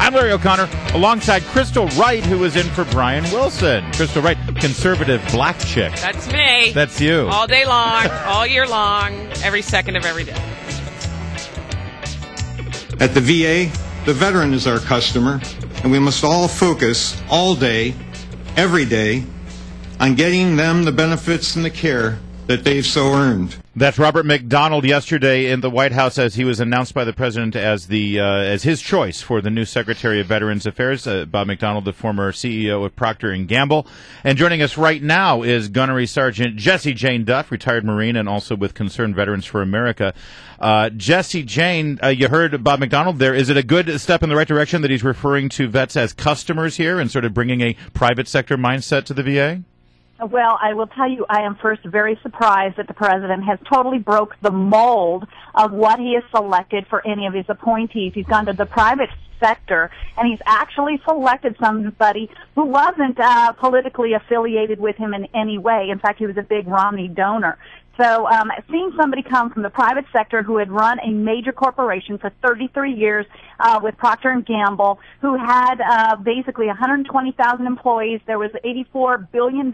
I'm Larry O'Connor, alongside Crystal Wright, who is in for Brian Wilson. Crystal Wright, conservative black chick. That's me. That's you. All day long, all year long, every second of every day. At the VA, the veteran is our customer, and we must all focus all day, every day, on getting them the benefits and the care that they've so earned. That's Robert McDonald yesterday in the White House as he was announced by the president as his choice for the new Secretary of Veterans Affairs. Bob McDonald, the former CEO of Procter & Gamble. And joining us right now is Gunnery Sergeant Jessie Jane Duff, retired Marine and also with Concerned Veterans for America. Jessie Jane, you heard Bob McDonald there. Is it a good step in the right direction that he's referring to vets as customers here and sort of bringing a private sector mindset to the VA? Well, I will tell you, I am first very surprised that the president has totally broke the mold of what he has selected for any of his appointees. He's gone to the private sector, and he's actually selected somebody who wasn't politically affiliated with him in any way. In fact, he was a big Romney donor. So seeing somebody come from the private sector who had run a major corporation for 33 years with Procter & Gamble, who had basically 120,000 employees. There was $84 billion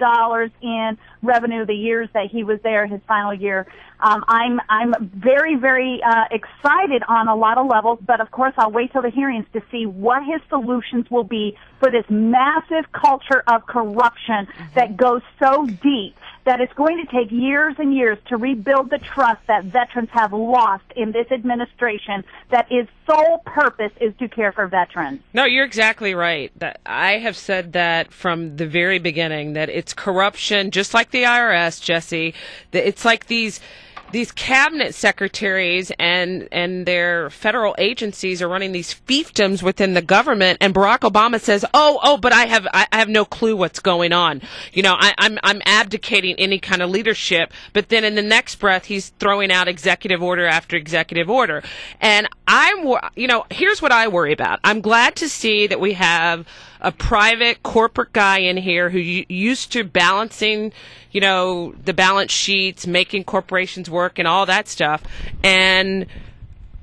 in revenue the years that he was there, his final year. I'm very, very excited on a lot of levels, but of course I'll wait till the hearings to see what his solutions will be for this massive culture of corruption that goes so deep that it's going to take years and years to rebuild the trust that veterans have lost in this administration that its sole purpose is to care for veterans. No, you're exactly right. That I have said that from the very beginning, that it's corruption, just like the IRS, Jessie. That it's like these cabinet secretaries and their federal agencies are running these fiefdoms within the government, and Barack Obama says, but I have no clue what's going on. You know, I'm abdicating any kind of leadership, but then in the next breath he's throwing out executive order after executive order. And here's what I worry about. I'm glad to see that we have a private corporate guy in here who used to balancing, the balance sheets, making corporations work and all that stuff. And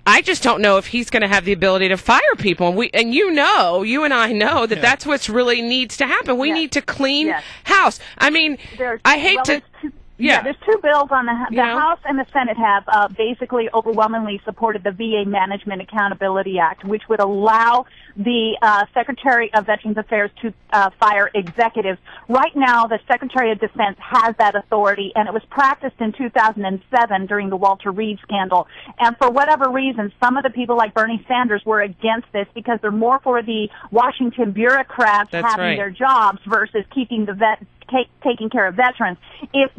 I just don't know if he's going to have the ability to fire people. And you and I know that that's what's really needs to happen. We need to clean house. I mean, there's two bills on the House and the Senate have basically overwhelmingly supported the VA Management Accountability Act, which would allow the Secretary of Veterans Affairs to fire executives. Right now, the Secretary of Defense has that authority, and it was practiced in 2007 during the Walter Reed scandal. And for whatever reason, some of the people like Bernie Sanders were against this because they're more for the Washington bureaucrats having their jobs versus keeping the taking care of veterans. If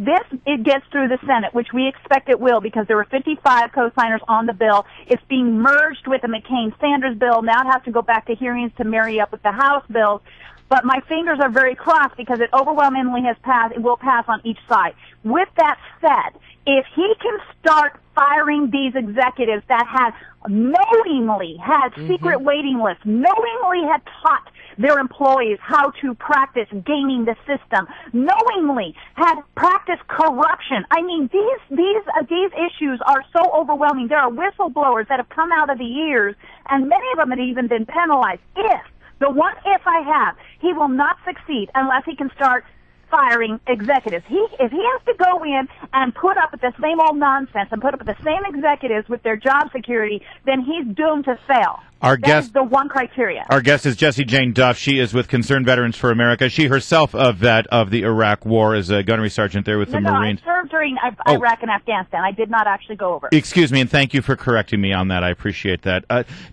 it gets through the Senate, which we expect it will because there were 55 co-signers on the bill, it's being merged with the McCain-Sanders bill. Now it has to go back to hearings to marry up with the House bills. But my fingers are very crossed because it overwhelmingly has passed. It will pass on each side. With that said, if he can start firing these executives that had knowingly had secret waiting lists, knowingly had taught their employees how to practice gaming the system, knowingly had practiced corruption. I mean, these issues are so overwhelming. There are whistleblowers that have come out of the years, and many of them have even been penalized. If I have, he will not succeed unless he can start firing executives. If he has to go in and put up with the same old nonsense and put up with the same executives with their job security, then he's doomed to fail. That is the one criteria. Our guest is Jessie Jane Duff. She is with Concerned Veterans for America. She herself a vet of the Iraq War as a gunnery sergeant there with the Marines. I served during Iraq and Afghanistan. I did not actually go over. Excuse me, and thank you for correcting me on that. I appreciate that.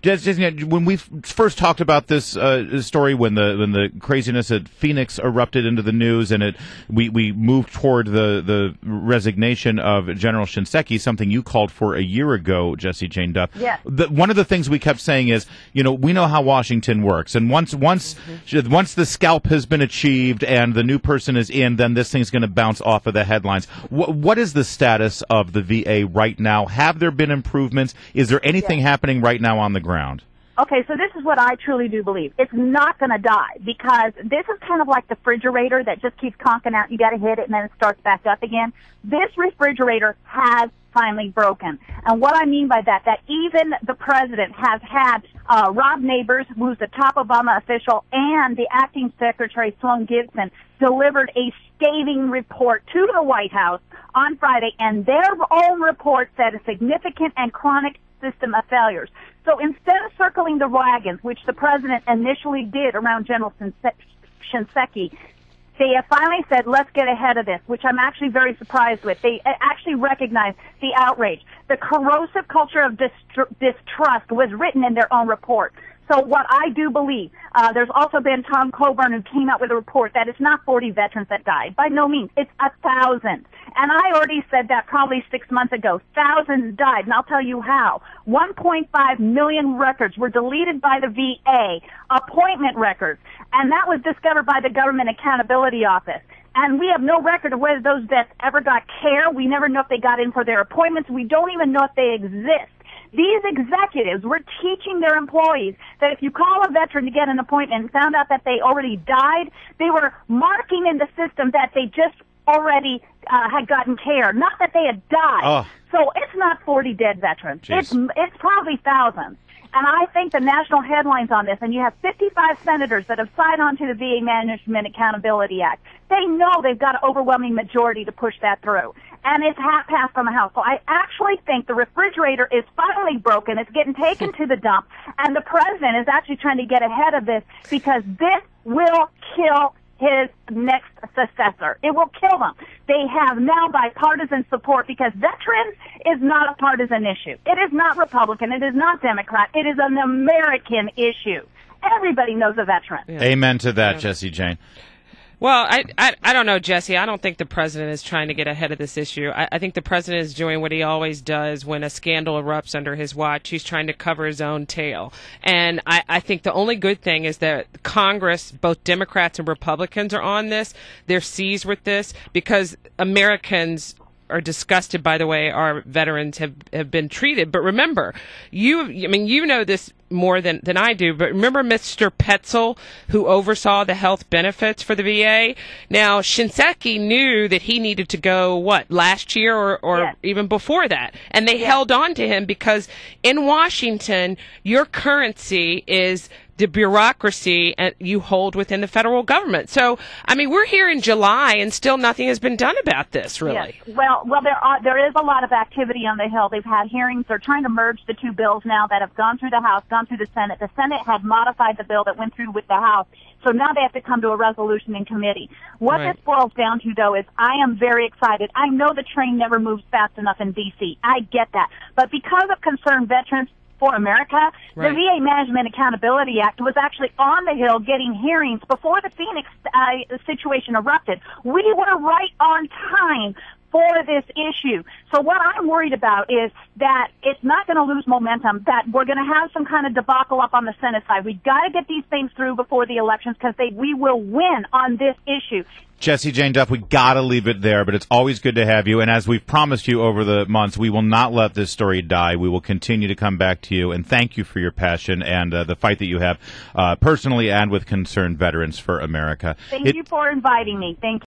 Jessie, when we first talked about this story, when the craziness at Phoenix erupted into the news, and we moved toward the resignation of General Shinseki, something you called for a year ago, Jessie Jane Duff. Yes. One of the things we kept saying is, we know how Washington works, and once the scalp has been achieved and the new person is in, then this thing's going to bounce off of the headlines. What is the status of the VA right now? Have there been improvements? Is there anything happening right now on the ground? Okay, so this is what I truly do believe. It's not going to die because this is kind of like the refrigerator that just keeps conking out. You got to hit it and then it starts back up again. This refrigerator has finally broken. And what I mean by that even the president has had Rob Neighbors, who's the top Obama official, and the acting secretary, Sloan Gibson, delivered a scathing report to the White House on Friday, and their own report said a significant and chronic system of failures. So instead of circling the wagons, which the president initially did around General Shinseki, they have finally said, let's get ahead of this, which I'm actually very surprised with. They actually recognize the outrage. The corrosive culture of distrust was written in their own report. So what I do believe, there's also been Tom Coburn who came out with a report that it's not 40 veterans that died. By no means. It's 1,000. And I already said that probably 6 months ago. Thousands died, and I'll tell you how. 1.5 million records were deleted by the VA, appointment records, and that was discovered by the Government Accountability Office. And we have no record of whether those vets ever got care. We never know if they got in for their appointments. We don't even know if they exist. These executives were teaching their employees that if you call a veteran to get an appointment and found out that they already died, they were marking in the system that they just already had gotten care, not that they had died. Oh. So it's not 40 dead veterans. Jeez. It's probably thousands. And I think the national headlines on this, and you have 55 senators that have signed on to the VA Management Accountability Act. They know they've got an overwhelming majority to push that through. And it's passed on the House. So I actually think the refrigerator is finally broken. It's getting taken to the dump. And the president is actually trying to get ahead of this because this will kill his next successor. It will kill them. They have now bipartisan support because veterans is not a partisan issue. It is not Republican. It is not Democrat. It is an American issue. Everybody knows a veteran. Yeah. Amen to that, Jessie Jane. Well, I don't know, Jesse. I don't think the president is trying to get ahead of this issue. I think the president is doing what he always does when a scandal erupts under his watch. He's trying to cover his own tail. And I think the only good thing is that Congress, both Democrats and Republicans, are on this. They're seized with this because Americans are disgusted by the way our veterans have been treated. But remember, you know this more than I do, but remember Mr. Petzel, who oversaw the health benefits for the VA? Now, Shinseki knew that he needed to go, last year or yes, even before that. And they held on to him because in Washington, your currency is the bureaucracy you hold within the federal government. So, we're here in July and still nothing has been done about this, really. Yes. Well, there is a lot of activity on the Hill. They've had hearings. They're trying to merge the two bills now that have gone through the House, gone through the Senate. The Senate had modified the bill that went through with the House. So now they have to come to a resolution in committee. What this boils down to, though, is I am very excited. I know the train never moves fast enough in D.C. I get that. But because of concerned veterans for America, the VA Management Accountability Act was actually on the Hill getting hearings before the Phoenix situation erupted. We were right on time for this issue. So what I'm worried about is that it's not going to lose momentum, that we're going to have some kind of debacle up on the Senate side. We've got to get these things through before the elections because we will win on this issue. Jessie Jane Duff, we got to leave it there, but it's always good to have you. And as we've promised you over the months, we will not let this story die. We will continue to come back to you. And thank you for your passion and the fight that you have personally and with concerned veterans for America. Thank you for inviting me. Thank you.